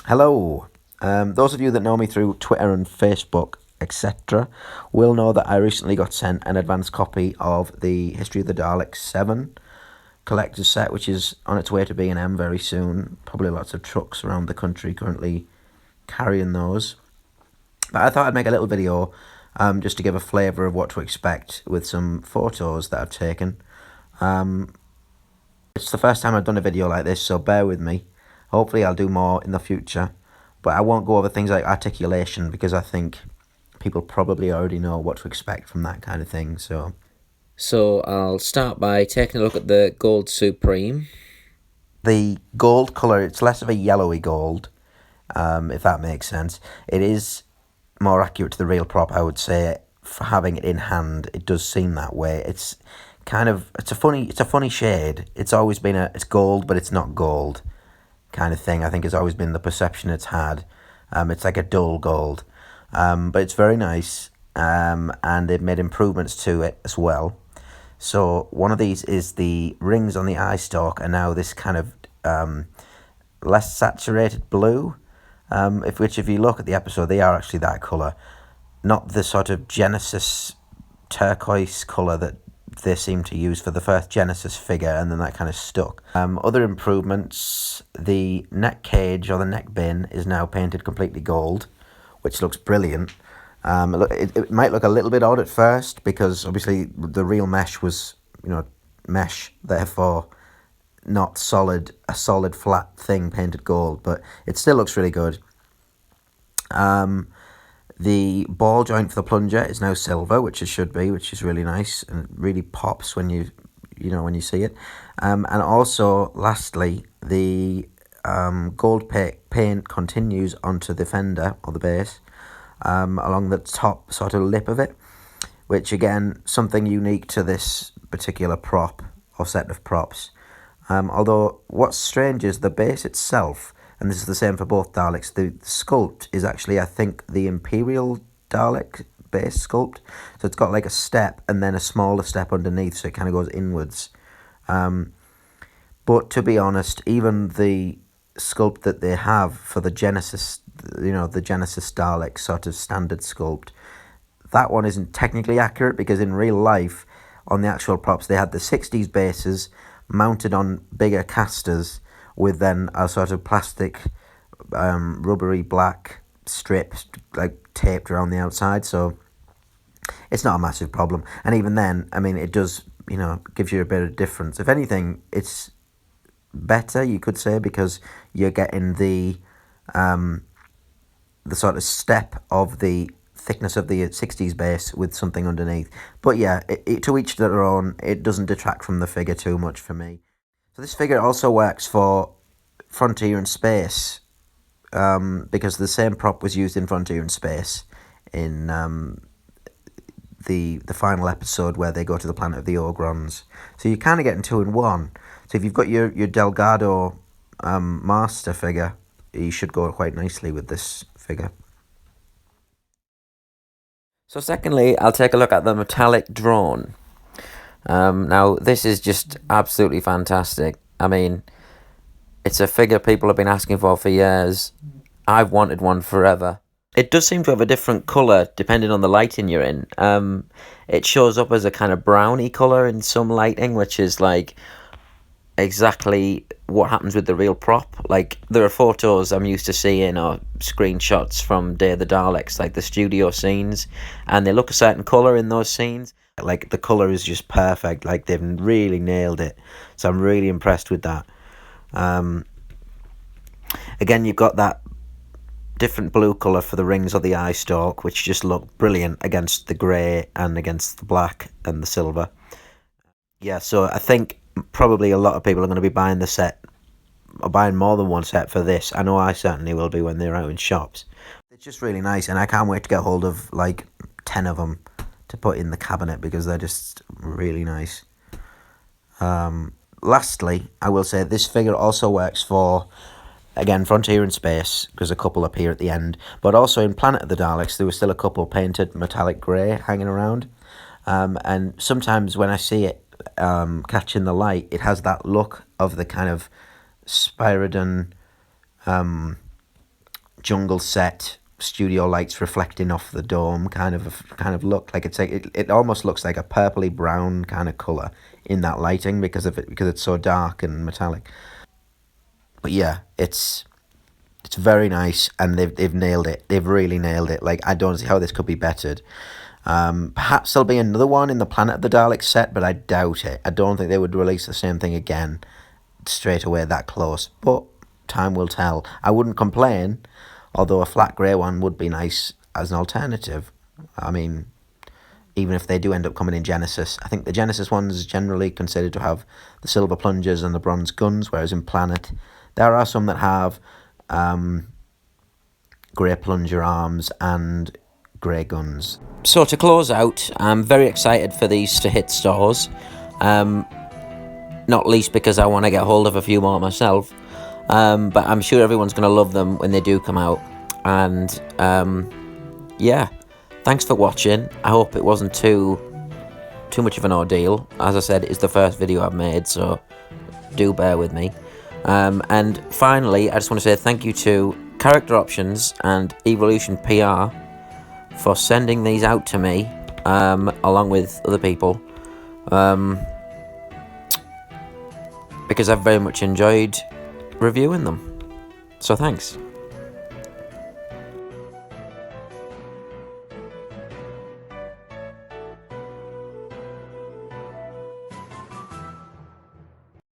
Hello. Those of you that know me through Twitter and Facebook, etc., will know that I recently got sent an advanced copy of the History of the Daleks 7 collector's set, which is on its way to B&M very soon. Probably lots of trucks around the country currently carrying those. But I thought I'd make a little video just to give a flavour of what to expect with some photos that I've taken. It's the first time I've done a video like this, so bear with me. Hopefully I'll do more in the future, but I won't go over things like articulation because I think people probably already know what to expect from that kind of thing. So I'll start by taking a look at the Gold Supreme. The gold colour, it's less of a yellowy gold, if that makes sense. It is more accurate to the real prop, I would say. For having it in hand, it does seem that way. It's a funny shade. It's always been it's gold, but it's not gold kind of thing. I think it's always been the perception it's had. It's like a dull gold, but it's very nice, and they've made improvements to it as well. So one of these is the rings on the eye stalk are now this kind of less saturated blue, if you look at the episode, they are actually that colour, not the sort of Genesis turquoise colour that they seem to use for the first Genesis figure, and then that kind of stuck. Other improvements, the neck cage or the neck bin is now painted completely gold, which looks brilliant. It might look a little bit odd at first because obviously the real mesh was, mesh, therefore not a solid flat thing painted gold, but it still looks really good. The ball joint for the plunger is now silver, which it should be, which is really nice, and it really pops when you see it. And also, lastly, the gold paint continues onto the fender or the base, along the top sort of lip of it, which again, something unique to this particular prop or set of props. Although what's strange is the base itself, and this is the same for both Daleks, the sculpt is actually, I think, the Imperial Dalek base sculpt. So it's got like a step and then a smaller step underneath, so it kind of goes inwards. But to be honest, even the sculpt that they have for the Genesis, the Genesis Dalek sort of standard sculpt, that one isn't technically accurate because in real life, on the actual props, they had the 60s bases mounted on bigger casters with then a sort of plastic, rubbery black strip like taped around the outside. So it's not a massive problem. And even then, I mean, it does, gives you a bit of difference. If anything, it's better, you could say, because you're getting the sort of step of the thickness of the 60s base with something underneath. But yeah, to each their own. It doesn't detract from the figure too much for me. So this figure also works for Frontier in Space, because the same prop was used in Frontier in Space in the final episode where they go to the planet of the Ogrons. So you're kind of getting two in one. So if you've got your Delgado master figure, you should go quite nicely with this figure. So secondly, I'll take a look at the metallic drone. Now, this is just absolutely fantastic. I mean, it's a figure people have been asking for years. I've wanted one forever. It does seem to have a different colour depending on the lighting you're in. It shows up as a kind of browny colour in some lighting, which is like exactly what happens with the real prop. Like, there are photos I'm used to seeing or screenshots from Day of the Daleks, like the studio scenes, and they look a certain colour in those scenes. Like, the colour is just perfect. Like, they've really nailed it. So I'm really impressed with that. Again, you've got that different blue colour for the rings of the eye stalk, which just look brilliant against the grey and against the black and the silver. Yeah, so I think probably a lot of people are going to be buying the set, or buying more than one set for this. I know I certainly will be when they're out in shops. It's just really nice, and I can't wait to get hold of like 10 of them to put in the cabinet because they're just really nice. Lastly, I will say this figure also works for, again, Frontier in Space, because a couple appear at the end, but also in Planet of the Daleks, there was still a couple painted metallic grey hanging around. And sometimes when I see it catching the light, it has that look of the kind of Spyridon jungle set, studio lights reflecting off the dome kind of look. Like it almost looks like a purpley brown kind of colour in that lighting because it's so dark and metallic. But yeah, it's very nice, and they've nailed it. They've really nailed it. Like, I don't see how this could be bettered. Perhaps there'll be another one in the Planet of the Daleks set, but I doubt it. I don't think they would release the same thing again straight away that close. But time will tell. I wouldn't complain, although a flat grey one would be nice as an alternative. I mean, even if they do end up coming in Genesis, I think the Genesis one's generally considered to have the silver plungers and the bronze guns, whereas in Planet there are some that have grey plunger arms and grey guns. So to close out, I'm very excited for these to hit stores, not least because I want to get hold of a few more myself, but I'm sure everyone's going to love them when they do come out. And yeah, thanks for watching. I hope it wasn't too much of an ordeal. As I said, it's the first video I've made, so do bear with me. And finally, I just want to say thank you to Character Options and Evolution PR for sending these out to me, along with other people, because I've very much enjoyed reviewing them. So thanks.